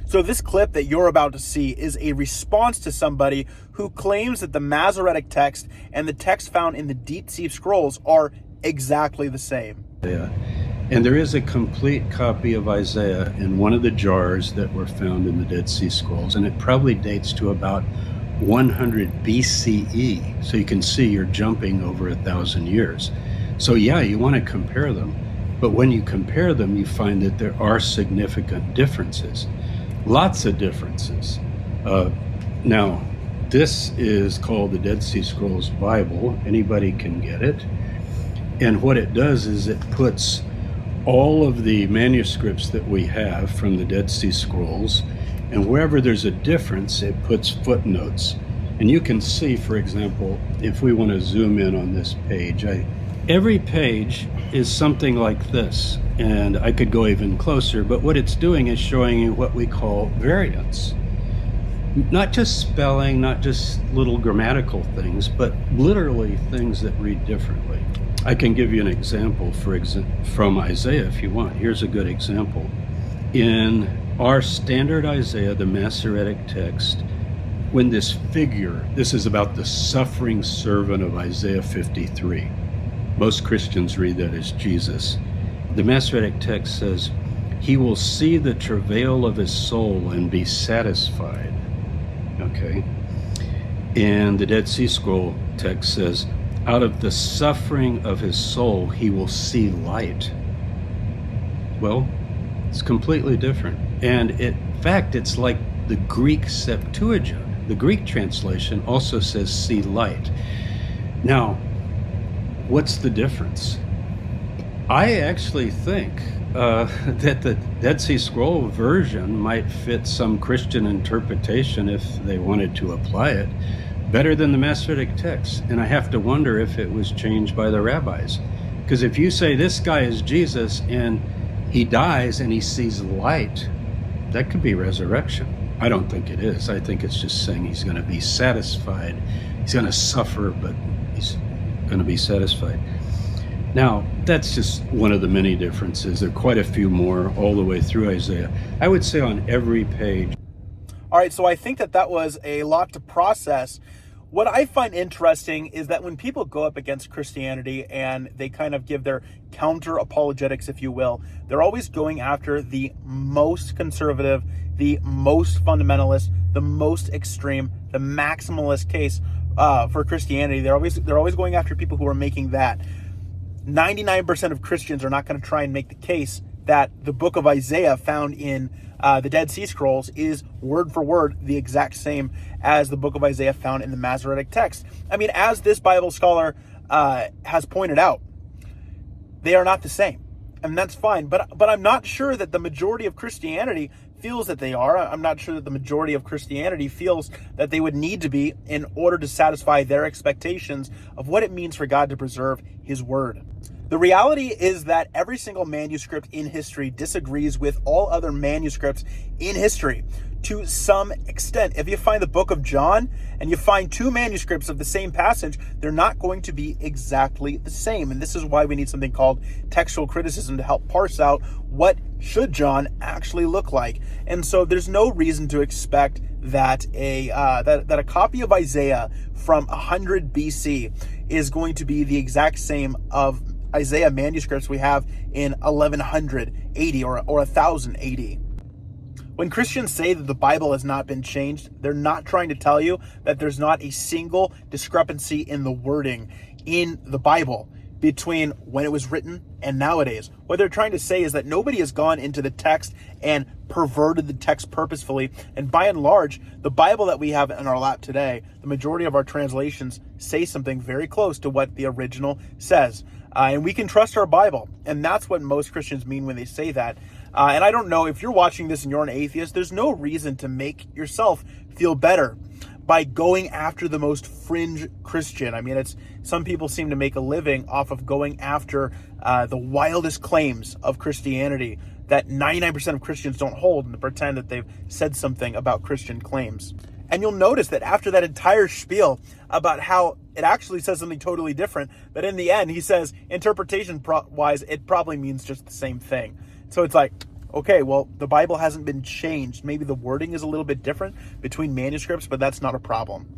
So this clip that you're about to see is a response to somebody who claims that the Masoretic text and the text found in the Dead Sea Scrolls are exactly the same. Yeah. And there is a complete copy of Isaiah in one of the jars that were found in the Dead Sea Scrolls, and it probably dates to about 100 BCE. So you can see you're jumping over 1,000 years. So yeah, you want to compare them. But when you compare them, you find that there are significant differences. Lots of differences. Now, this is called the Dead Sea Scrolls Bible. Anybody can get it. And what it does is it puts all of the manuscripts that we have from the Dead Sea Scrolls, and wherever there's a difference, it puts footnotes. And you can see, for example, if we want to zoom in on this page, every page is something like this. And I could go even closer, but what it's doing is showing you what we call variants. Not just spelling, not just little grammatical things, but literally things that read differently. I can give you an example from Isaiah if you want. Here's a good example. In our standard Isaiah, the Masoretic text, when this is about the suffering servant of Isaiah 53. Most Christians read that as Jesus. The Masoretic text says, "He will see the travail of his soul and be satisfied." Okay. And the Dead Sea Scroll text says, "Out of the suffering of his soul, he will see light." Well, it's completely different. And in fact, it's like the Greek Septuagint. The Greek translation also says see light. Now, what's the difference? I actually think that the Dead Sea Scroll version might fit some Christian interpretation if they wanted to apply it better than the Masoretic text. And I have to wonder if it was changed by the rabbis. Because if you say this guy is Jesus and he dies and he sees light, that could be resurrection. I don't think it is. I think it's just saying he's going to be satisfied. He's going to suffer, but he's going to be satisfied. Now, that's just one of the many differences. There are quite a few more all the way through Isaiah. I would say on every page. All right, so I think that was a lot to process. What I find interesting is that when people go up against Christianity and they kind of give their counter apologetics, if you will, they're always going after the most conservative, the most fundamentalist, the most extreme, the maximalist case for Christianity. They're always going after people who are making that. 99% of Christians are not going to try and make the case that the book of Isaiah found in the Dead Sea Scrolls is word for word the exact same as the book of Isaiah found in the Masoretic text. I mean, as this Bible scholar has pointed out, they are not the same. And that's fine. But I'm not sure that the majority of Christianity feels that they are. I'm not sure that the majority of Christianity feels that they would need to be in order to satisfy their expectations of what it means for God to preserve his word. The reality is that every single manuscript in history disagrees with all other manuscripts in history to some extent. If you find the book of John and you find two manuscripts of the same passage, they're not going to be exactly the same. And this is why we need something called textual criticism to help parse out what should John actually look like. And so there's no reason to expect that a copy of Isaiah from 100 BC is going to be the exact same of Isaiah manuscripts we have in 1100 AD or 1000 AD. When Christians say that the Bible has not been changed, they're not trying to tell you that there's not a single discrepancy in the wording in the Bible between when it was written and nowadays. What they're trying to say is that nobody has gone into the text and perverted the text purposefully. And by and large, the Bible that we have in our lap today, the majority of our translations say something very close to what the original says. And we can trust our Bible. And that's what most Christians mean when they say that. And I don't know, if you're watching this and you're an atheist, there's no reason to make yourself feel better by going after the most fringe Christian. I mean, some people seem to make a living off of going after the wildest claims of Christianity that 99% of Christians don't hold, and to pretend that they've said something about Christian claims. And you'll notice that after that entire spiel about how it actually says something totally different, that in the end he says interpretation-wise, it probably means just the same thing. So it's like, okay, well, the Bible hasn't been changed. Maybe the wording is a little bit different between manuscripts, but that's not a problem.